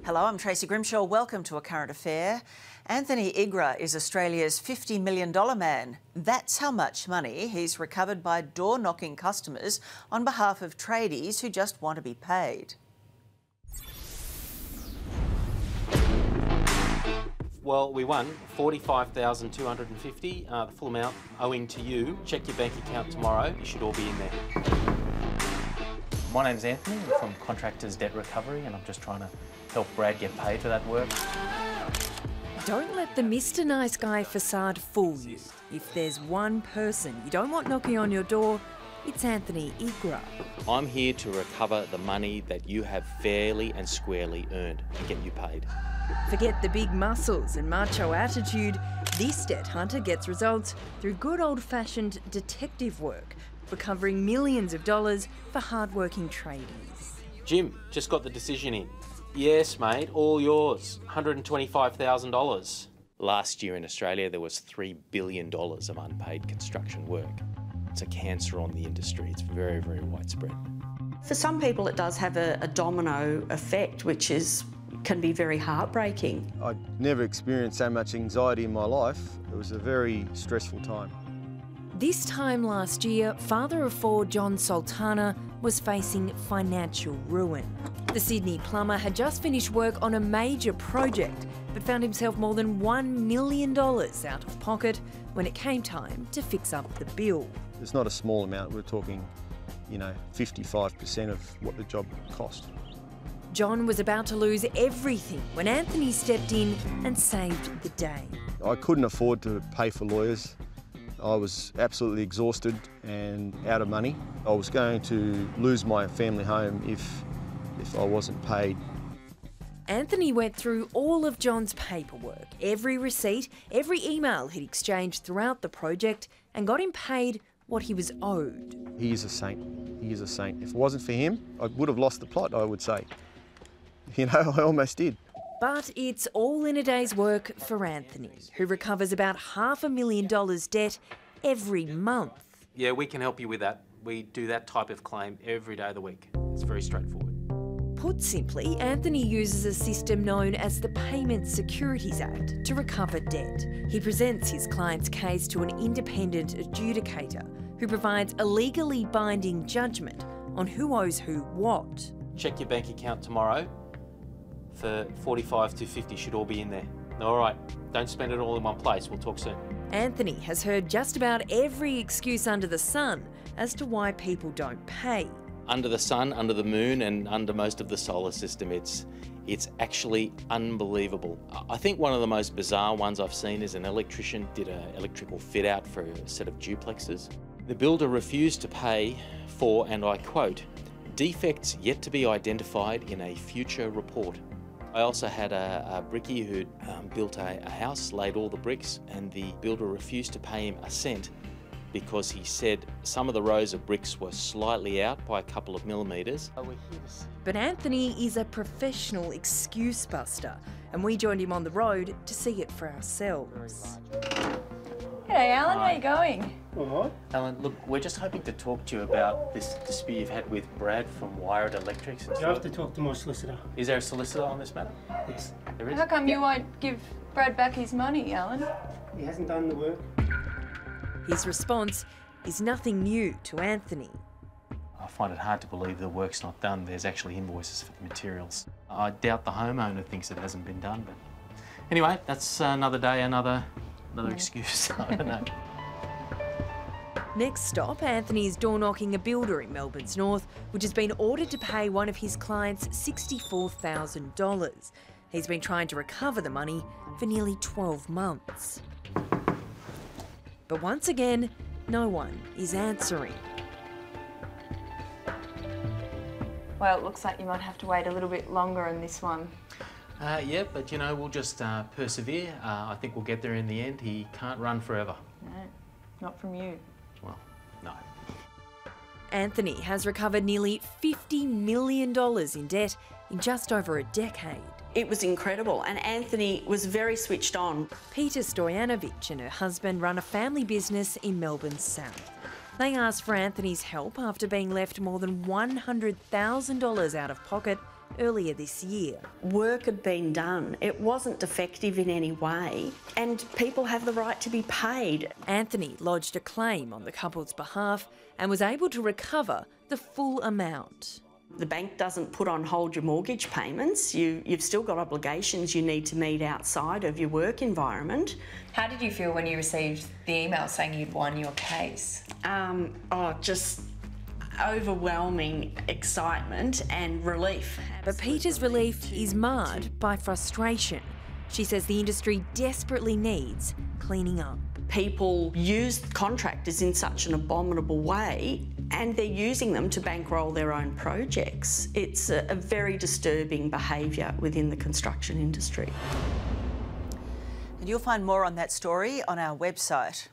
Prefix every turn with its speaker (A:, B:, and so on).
A: Hello, I'm Tracy Grimshaw. Welcome to A Current Affair. Anthony Igra is Australia's $50 million man. That's how much money he's recovered by door-knocking customers on behalf of tradies who just want to be paid.
B: Well, we won $45,250, the full amount owing to you. Check your bank account tomorrow. You should all be in there.
C: My name's Anthony. I'm from Contractors Debt Recovery, and I'm just trying to help Brad get paid for that work.
D: Don't let the Mr. Nice Guy facade fool you. If there's one person you don't want knocking on your door, it's Anthony Igra.
B: I'm here to recover the money that you have fairly and squarely earned and get you paid.
D: Forget the big muscles and macho attitude. This debt hunter gets results through good old-fashioned detective work, recovering millions of dollars for hard-working tradies.
B: Jim, just got the decision in. Yes, mate, all yours. $125,000. Last year in Australia, there was $3 billion of unpaid construction work. It's a cancer on the industry. It's very, very widespread.
E: For some people, it does have a domino effect, which can be very heartbreaking.
F: I'd never experienced so much anxiety in my life. It was a very stressful time.
D: This time last year, father of four John Sultana was facing financial ruin. The Sydney plumber had just finished work on a major project, but found himself more than $1 million out of pocket when it came time to fix up the bill.
F: It's not a small amount. We're talking, 55% of what the job cost.
D: John was about to lose everything when Anthony stepped in and saved the day.
F: I couldn't afford to pay for lawyers. I was absolutely exhausted and out of money. I was going to lose my family home if I wasn't paid.
D: Anthony went through all of John's paperwork, every receipt, every email he'd exchanged throughout the project, and got him paid what he was owed.
F: He is a saint. He is a saint. If it wasn't for him, I would have lost the plot, I would say. I almost did.
D: But it's all in a day's work for Anthony, who recovers about $500,000 debt every month.
B: Yeah, we can help you with that. We do that type of claim every day of the week. It's very straightforward.
D: Put simply, Anthony uses a system known as the Payment Securities Act to recover debt. He presents his client's case to an independent adjudicator who provides a legally binding judgment on who owes who what.
B: Check your bank account tomorrow. For 45 to 50 should all be in there. All right, don't spend it all in one place. We'll talk soon.
D: Anthony has heard just about every excuse under the sun as to why people don't pay.
B: Under the sun, under the moon, and under most of the solar system, it's actually unbelievable. I think one of the most bizarre ones I've seen is an electrician did an electrical fit out for a set of duplexes. The builder refused to pay for, and I quote, defects yet to be identified in a future report. I also had a brickie who built a house, laid all the bricks, and the builder refused to pay him a cent because he said some of the rows of bricks were slightly out by a couple of millimetres.
D: But Anthony is a professional excuse buster, and we joined him on the road to see it for ourselves.
G: G'day Alan, how you going?
C: All right. Alan, look, we're just hoping to talk to you about this dispute you've had with Brad from Wired Electrics.
H: You have to talk to my solicitor.
C: Is there a solicitor on this matter?
H: Yes.
C: There is?
G: How come you won't give Brad back his money, Alan?
H: He hasn't done the work.
D: His response is nothing new to Anthony.
C: I find it hard to believe the work's not done. There's actually invoices for the materials. I doubt the homeowner thinks it hasn't been done, but anyway, that's another day, another excuse. I don't know.
D: Next stop, Anthony is door-knocking a builder in Melbourne's north, which has been ordered to pay one of his clients $64,000. He's been trying to recover the money for nearly 12 months. But once again, no one is answering.
G: Well, it looks like you might have to wait a little bit longer on this one.
C: Yeah, but we'll just persevere. I think we'll get there in the end. He can't run forever.
G: No, not from you.
C: Well, no.
D: Anthony has recovered nearly $50 million in debt in just over a decade.
E: It was incredible, and Anthony was very switched on.
D: Peter Stojanovic and her husband run a family business in Melbourne's south. They asked for Anthony's help after being left more than $100,000 out of pocket earlier this year.
E: Work had been done. It wasn't defective in any way, and people have the right to be paid.
D: Anthony lodged a claim on the couple's behalf and was able to recover the full amount.
E: The bank doesn't put on hold your mortgage payments. You've still got obligations you need to meet outside of your work environment.
G: How did you feel when you received the email saying you'd won your case?
E: Just overwhelming excitement and relief.
D: But Peta's relief is marred by frustration. She says the industry desperately needs cleaning up.
E: People use contractors in such an abominable way, and they're using them to bankroll their own projects. It's a very disturbing behaviour within the construction industry.
A: And you'll find more on that story on our website.